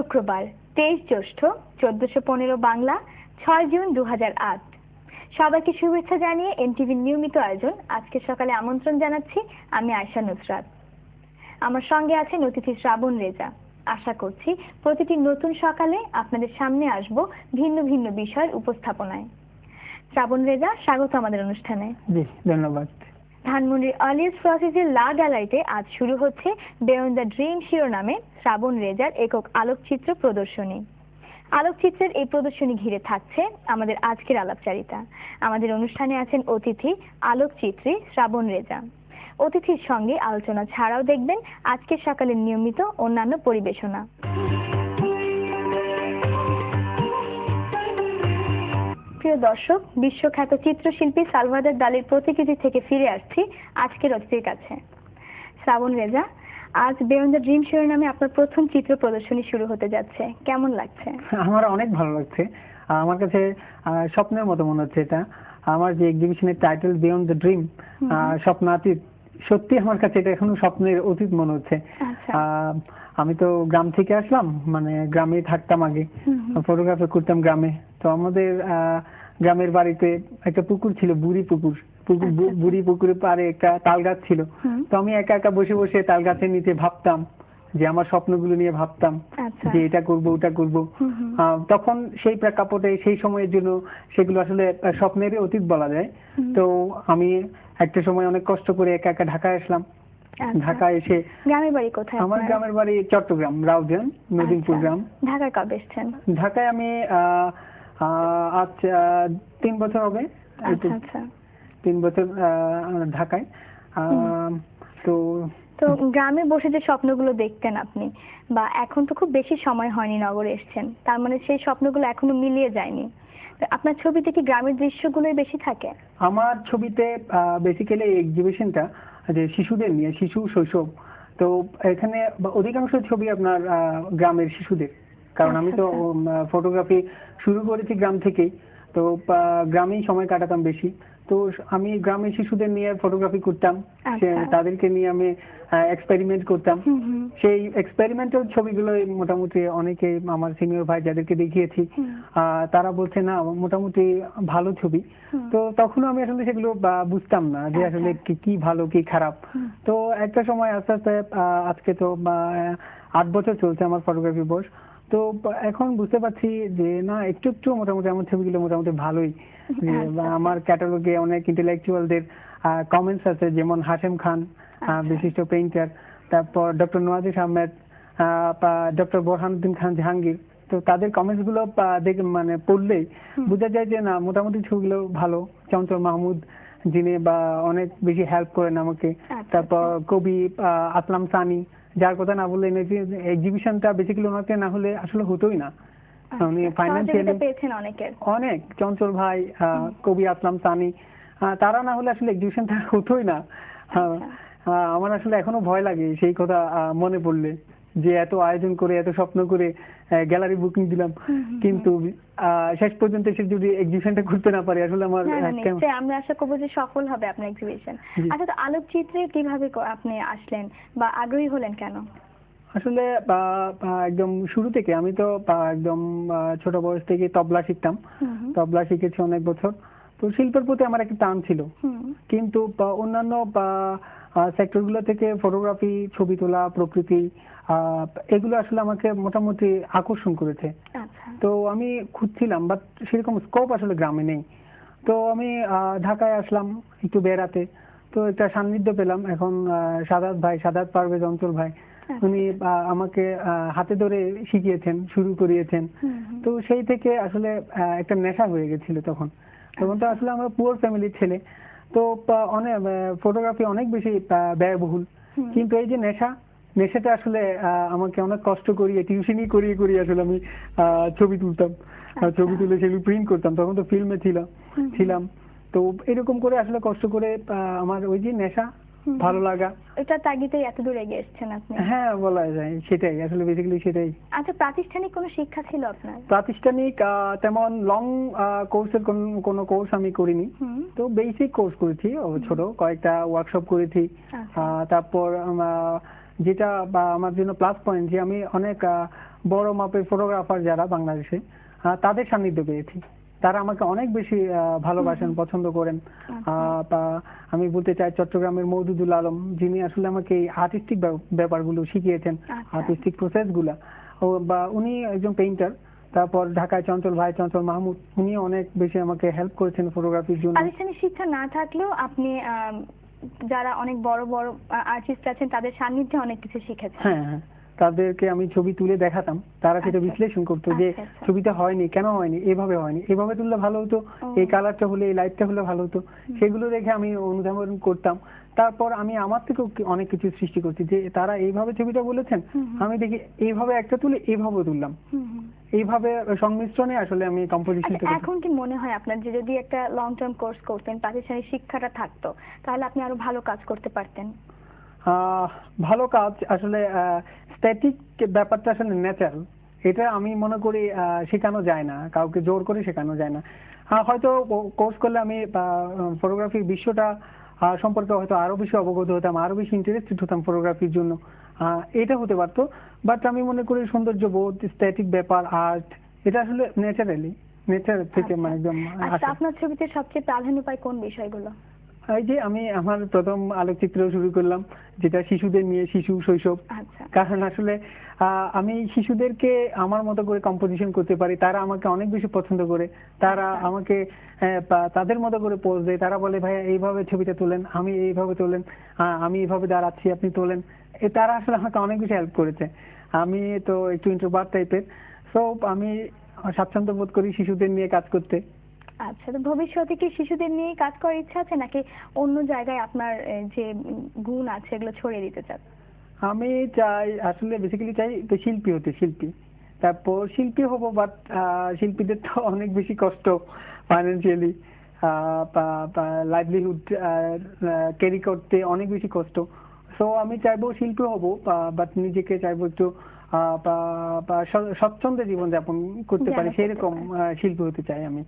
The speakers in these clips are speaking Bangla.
শুক্রবার 23 জ্যৈষ্ঠ 1415 বাংলা 6 জুন 2008। সবাইকে শুভেচ্ছা জানিয়ে এনটিভির নিয়মিত আয়োজন আজকে সকালে আমন্ত্রণ জানাচ্ছি আমি আয়েশা নুসরাত। আমার সঙ্গে আছেন অতিথি শ্রাবণ রেজা। আশা করছি প্রতিটি নতুন সকালে আপনাদের সামনে আসব ভিন্ন ভিন্ন বিষয়ের উপস্থাপনায়। শ্রাবণ রেজা, স্বাগত আমাদের অনুষ্ঠানে। জি, ধন্যবাদ। ধানমন্ডির অলিভ প্রসেসের লা গ্যালারিতে আজ শুরু হচ্ছে বিয়ন্ড দ্য ড্রিম শিরোনামে শ্রাবণ রেজার একক আলোকচিত্র প্রদর্শনী। আলোকচিত্রের এই প্রদর্শনী ঘিরে থাকছে আমাদের আজকের আলাপচারিতা। আমাদের অনুষ্ঠানে আছেন অতিথি আলোকচিত্রী শ্রাবণ রেজা। অতিথির সঙ্গে আলোচনা ছাড়াও দেখবেন আজকের সকালের নিয়মিত অন্যান্য পরিবেশনা। প্রিয় দর্শক, বিশ্বখ্যাত চিত্রশিল্পী সালভাদর দালির প্রতিকৃতি থেকে ফিরে আসছি আজকের অতিথির কাছে। শ্রাবণ রেজা, আজ বিয়ন্ড দ্য ড্রিম শিরোনামে আপনার প্রথম চিত্র প্রদর্শনী শুরু হতে যাচ্ছে, কেমন লাগছে? আমার অনেক ভালো লাগছে। আমার কাছে স্বপ্নের মতো মনে হচ্ছে এটা। আমার যে এক্সিবিশনের টাইটেল বিয়ন্ড দ্য ড্রিম, স্বপ্নাতীত, সত্যি আমার কাছে এটা এখনো স্বপ্নের অতীত মনে হচ্ছে। আমি তো গ্রাম থেকে আসলাম, মানে গ্রামে থাকতাম আগে, ফটোগ্রাফি করতাম গ্রামে। তো আমাদের গ্রামের বাড়িতে একটা পুকুর ছিল, বুড়ি পুকুর। বুড়ি পুকুরের পাড়ে একটা তাল গাছ ছিল। তো আমি একা একা বসে বসে তাল গাছের নিচে ভাবতাম যে আমার স্বপ্নগুলো নিয়ে ভাবতাম যে এটা করব ওটা করব। তখন সেই প্রেক্ষাপটে সেই সময়ের জন্য সেগুলো আসলে স্বপ্নের অতীত বলা যায়। তো আমি একটা সময় অনেক কষ্ট করে একা একা ঢাকায় আসলাম। ঢাকায় এসে, গ্রামের বাড়ি কোথায়? আমার গ্রামের বাড়ি চট্টগ্রাম, রাউজান, নদীমপুর গ্রাম। ঢাকায় কবে এসেছেন? ঢাকায় আমি আজ 3 বছর হবে। 3 বছর ঢাকায়। তো গ্রামে বসে যে স্বপ্নগুলো দেখতেন আপনি, বা এখন তো খুব বেশি সময় হয়নি নগরে এসেছেন, তার মানে সেই স্বপ্নগুলো এখনো মিলিয়ে যায়নি। আপনার ছবিতে কি গ্রামের দৃশ্যগুলোই বেশি থাকে? আমার ছবিতে বেসিক্যালি এক্সিবিশনটা যে শিশুদের নিয়ে, শিশু শৈশব। তো এখানে অধিকাংশ ছবি আপনার গ্রামের শিশুদের, কারণ আমি তো ফটোগ্রাফি শুরু করেছি গ্রাম থেকেই। তো গ্রামেই সময় কাটাতাম বেশি। তো আমি গ্রামের শিশুদের নিয়ে ফটোগ্রাফি করতাম, তাদেরকে নিয়ে আমি এক্সপেরিমেন্ট করতাম। সেই এক্সপেরিমেন্টাল ছবিগুলো মোটামুটি অনেকে আমার সিনিয়র ভাই যাদেরকে দেখিয়েছি, তারা বলছে না মোটামুটি ভালো ছবি। তো তখনও আমি আসলে সেগুলো বুঝতাম না যে আসলে কি ভালো কি খারাপ। তো একটা সময় আস্তে আস্তে, আজকে তো 8 বছর চলছে আমার ফটোগ্রাফি বয়স। তো এখন বুঝতে পারছি যে না, একটু একটু মোটামুটি আমার ছবিগুলো মোটামুটি ভালোই। আমার ক্যাটালগে অনেক ইন্টেলেকচুয়ালদের কমেন্টস আছে, যেমন হাশেম খান, বিশিষ্ট পেইন্টার, তারপর ডক্টর নওয়াজিশ আহমেদ, ডক্টর বোরহানুদ্দিন খান জাহাঙ্গীর। তো তাদের কমেন্টস গুলো দেখে মানে পড়লেই বোঝা যায় যে না, মোটামুটি ছবিগুলো ভালো। চঞ্চল মাহমুদ, যিনি অনেক বেশি হেল্প করেন আমাকে। তারপর কবি আসলাম সানি, যার কথা না বললে এক্সিবিশনটা বেসিক্যালি ওনাকে না হলে আসলে হতোই না। উনি ফাইন্যান্সিয়ালি অনেক, চঞ্চল ভাই, কবি আসলাম সানি, তারা না হলে আসলে এক্সিবিশনটা হতোই না। আমার আসলে এখনো ভয় লাগে সেই কথা মনে পড়লে, যে এত আয়োজন করে এত স্বপ্ন করে গ্যালারি বুকিং দিলাম, কিন্তু শেষ পর্যন্ত এসে যদি এক্সিবিশনটা করতে না পারি, আসলে আমার আমরা আশা করবো যে সফল হবে আপনার এক্সিবিশন। আচ্ছা, তো আলোকচিত্রে কিভাবে আপনি আসলেন বা আগ্রহী হলেন কেন? আসলে একদম শুরু থেকে আমি তো একদম ছোট বয়স থেকে তবলা শিখতাম। তবলা শিখেছি অনেক বছর। তো শিল্পের প্রতি আমার একটা টান ছিল, কিন্তু অন্যান্য সেক্টরগুলো থেকে ফটোগ্রাফি, ছবি তোলা, প্রকৃতি, এগুলো আসলে আমাকে মোটামুটি আকর্ষণ করেছে। তো আমি খুঁজছিলাম, বাট সেরকম স্কোপ আসলে গ্রামে নেই। তো আমি ঢাকায় আসলাম একটু বেড়াতে। তো একটা সান্নিধ্য পেলাম এখন সাদাত ভাই, সাদাত পারভেজ অঞ্চল ভাই, উনি আমাকে হাতে ধরে শিখিয়েছেন, শুরু করিয়েছেন। তো সেই থেকে আসলে একটা নেশা হয়ে গেছিল তখন। তখন তো আসলে আমরা পুয়ার ফ্যামিলির ছেলে। তো অনেক ফটোগ্রাফি অনেক বেশি ব্যয়বহুল, কিন্তু এই যে নেশাটা আসলে আমাকে অনেক কষ্ট করিয়ে, টিউশনই করিয়ে আসলে আমি ছবি তুলতাম। ছবি তুলে সেগুলো প্রিন্ট করতাম। তখন তো ফিল্মে ছিলাম। তো এরকম করে আসলে কষ্ট করে আমার ওই যে নেশা, ভালো লাগা, এটা তাগিদেই এত দূর এগিয়ে এসেছেন আপনি। হ্যাঁ, বলা যায় সেটাই আসলে, বেসিক্যালি সেটাই। আচ্ছা, প্রাতিষ্ঠানিক কোনো শিক্ষা ছিল আপনার? প্রাতিষ্ঠানিক তেমন লং কোর্সের কোনো কোর্স আমি করিনি। তো বেসিক কোর্স করেছি, ছোট কয়েকটা ওয়ার্কশপ করেছি। তারপর যেটা বা আমার জন্য প্লাস পয়েন্ট যে আমি অনেক বড় মাপের ফটোগ্রাফার যারা বাংলাদেশে তাদের সান্নিধ্য পেয়েছি। তারা আমাকে অনেক বেশি ভালোবাসেন, পছন্দ করেন। বা আমি বলতে চাই চট্টগ্রামের মওদুদুল আলম, যিনি আসলে আমাকে এই আর্টিস্টিক ব্যাপারগুলো শিখিয়েছেন, আর্টিস্টিক প্রসেসগুলা। বা উনি একজন পেইন্টার। তারপর ঢাকায় চঞ্চল ভাই, চঞ্চল মাহমুদ, উনি অনেক বেশি আমাকে হেল্প করেছেন ফটোগ্রাফির জন্য। প্রাতিষ্ঠানিক শিক্ষা না থাকলেও আপনি যারা অনেক বড় বড় আর্টিস্ট আছেন তাদের সান্নিধ্যে অনেক কিছু শিখেছেন। হ্যাঁ হ্যাঁ, তাদেরকে আমি ছবি তুলে দেখাতাম, তারা সেটা বিশ্লেষণ করতো যে ছবিটা হয়নি, কেন হয়নি, এভাবে হয়নি, এভাবে তুললে ভালো হতো, এই কালারটা হলে, এই লাইটটা হলে ভালো হতো। সেগুলো দেখে আমি অনুধাবন করতাম। তারপর আমি আমার থেকেও অনেক কিছু সৃষ্টি করছি, যে তারা এইভাবে ছবিটা বলেছেন, আমি দেখি এইভাবে একটা তুলে এইভাবে তুললাম। এইভাবে সংমিশ্রণে আসলে আমি কম্পোজিশনটা। এখন কি মনে হয় আপনার যে যদি একটা লং টার্ম কোর্স করতেন, প্রাতিষ্ঠানিক শিক্ষাটা থাকতো, তাহলে আপনি আরো ভালো কাজ করতে পারতেন? ভালো কাজ আসলে স্ট্যাটিক ব্যাপারটা আসলে ন্যাচারাল, এটা আমি মনে করি শেখানো যায় না, কাউকে জোর করে শেখানো যায় না। হয়তো কোর্স করলে আমি ফটোগ্রাফির বিশ্বটা সম্পর্কে হয়তো আরো বেশি অবগত হতাম, আরো বেশি ইন্টারেস্টেড হতাম ফটোগ্রাফির জন্য, এটা হতে পারতো। বাট আমি মনে করি সৌন্দর্য বোধ, স্ট্যাটিক ব্যাপার, আর্ট, এটা আসলে ন্যাচারালি, নেচার থেকে মানে একদম। আপনার ছবিতে সবচেয়ে প্রাধান্য পায় কোন বিষয়গুলো? এই যে আমি আমার প্রথম আলোকচিত্র শুরু করলাম, যেটা শিশুদের নিয়ে, শিশু শৈশব। কারণ আসলে আমি শিশুদেরকে আমার মতো করে কম্পোজিশন করতে পারি, তারা আমাকে অনেক বেশি পছন্দ করে, তারা আমাকে তাদের মতো করে পোজ দেয়, তারা বলে ভাইয়া এইভাবে ছবিটা তোলেন, আমি এইভাবে তোলেন, আমি এইভাবে দাঁড়াচ্ছি, আপনি তোলেন। তারা আসলে আমাকে অনেক বেশি হেল্প করেছে। আমি তো একটু ইন্ট্রোভার্ট টাইপের, সো আমি স্বাচ্ছন্দ্য বোধ করি শিশুদের নিয়ে কাজ করতে। আচ্ছা, তো ভবিষ্যতে কি শিশুদের নিয়ে কাজ করার ইচ্ছা আছে, নাকি অন্য জায়গায় আপনার যে গুণ আছে এগুলো ছড়িয়ে দিতে চান? আমি চাই আসলে বেসিক্যালি চাই তো শিল্পী হতে, শিল্পী। তারপর শিল্পী হব, বাট শিল্পীদের তো অনেক বেশি কষ্ট ফাইন্যান্সিয়ালি, লাইভলিহুড ক্যারি করতে অনেক বেশি কষ্ট। সো আমি চাইবো শিল্পী হব, বাট নিজেকে চাইবো একটু স্বচ্ছন্দে জীবনযাপন করতে পারি, সেরকম শিল্পী হতে চাই আমি।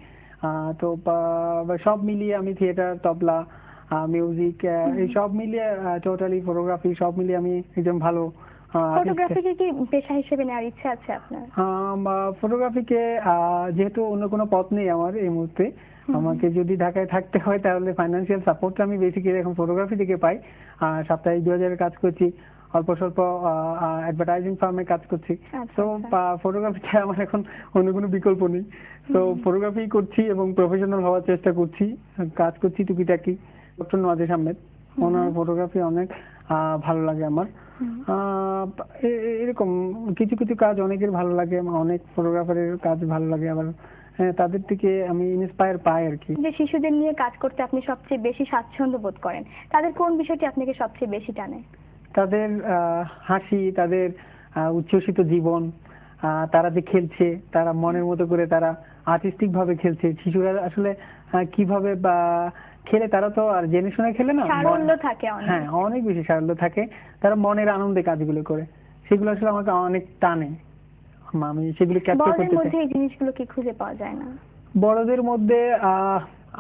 তো সব মিলিয়ে আমি থিয়েটার, তবলা, মিউজিক, এই সব মিলিয়ে টোটালি ফটোগ্রাফি সব মিলিয়ে আমি একদম ভালো। ফটোগ্রাফিকে কি পেশা হিসেবে নেওয়ার ইচ্ছা আছে আপনার? ফটোগ্রাফিকে যেহেতু অন্য কোনো পথ নেই আমার এই মুহূর্তে, আমাকে যদি ঢাকায় থাকতে হয় তাহলে ফাইন্যান্সিয়াল সাপোর্টটা আমি বেসিক্যালি এখন ফটোগ্রাফি থেকে পাই। সাপ্তাহিক 2000 কাজ করছি, অল্প স্বল্প অ্যাডভার্টাইজিং ফার্মে কাজ করছি। তো ফটোগ্রাফিতে আমার এখন অন্য কোনো বিকল্প নেই। তো ফটোগ্রাফি করছি এবং প্রফেশনাল হওয়ার চেষ্টা করছি, কাজ করছি টুকিটাকি। ডক্টর নওয়াজের সামনে, ওনার ফটোগ্রাফি অনেক ভালো লাগে আমার। এরকম কিছু কিছু কাজ অনেকের ভালো লাগে, অনেক ফটোগ্রাফারের কাজ ভালো লাগে, আবার তাদের থেকে আমি ইন্সপায়ার পাই আর কি। যে শিশুদের নিয়ে কাজ করতে আপনি সবচেয়ে বেশি স্বাচ্ছন্দ্য বোধ করেন, তাদের কোন বিষয়টি আপনাকে সবচেয়ে বেশি টানে? তাদের হাসি, তাদের উচ্ছ্বসিত জীবন, তারা যে খেলছে, তারা মনের মতো করে তারা আর্টিস্টিক ভাবে খেলছে। শিশুরা আসলে কিভাবে বা খেলে, তারা তো আর জেনে শুনে খেলে না, সারল্য থাকে। হ্যাঁ, অনেক বেশি সারল্য থাকে, তারা মনের আনন্দে কাজগুলো করে, সেগুলো আসলে আমাকে অনেক টানে। আমি সেগুলো ক্যাপচার করতে চাই। এই জিনিসগুলো কি খুঁজে পাওয়া যায় না? বড়দের মধ্যে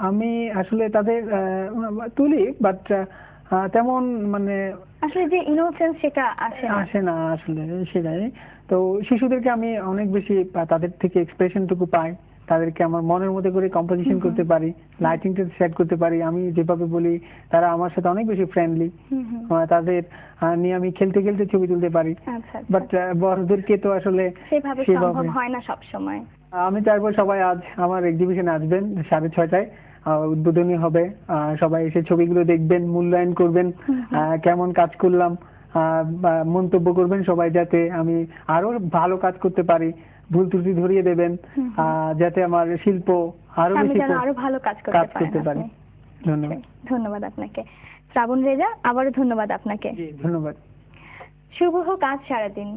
আমি আসলে তাদের তুলি, বাট তেমন মানে আসলে যে ইনোসেন্স সেটা আসে না আসলে সেটাই। তো শিশুদেরকে আমি অনেক বেশি তাদের থেকে এক্সপ্রেশনটুকু পাই, তাদেরকে আমার মনের মধ্যে করে কম্পোজিশন করতে পারি, লাইটিংটা সেট করতে পারি, আমি যেভাবে বলি তারা আমার সাথে অনেক বেশি ফ্রেন্ডলি, তাদের নিয়ে আমি খেলতে খেলতে ছবি তুলতে পারি। বাট বড়দেরকে তো আসলে সেভাবে সম্ভব হয় না সব সময়। আমি চাইবো সবাই আজ আমার এক্সিবিশনে আসবেন 6:30টায়, উদ্বোধনী হবে, সবাই এসে ছবিগুলো দেখবেন, মূল্যায়ন করবেন, কেমন কাজ করলাম, মন্তব্য করবেন সবাই, যাতে আমি আরো ভালো কাজ করতে পারি, ভুল ত্রুটি ধরিয়ে দেবেন, যাতে আমার শিল্প আরো বেশি ভালো কাজ করতে পারি। ধন্যবাদ। ধন্যবাদ আপনাকে শ্রাবণ রেজা, আবারও ধন্যবাদ আপনাকে। ধন্যবাদ। শুভ হোক আজ সারাদিন।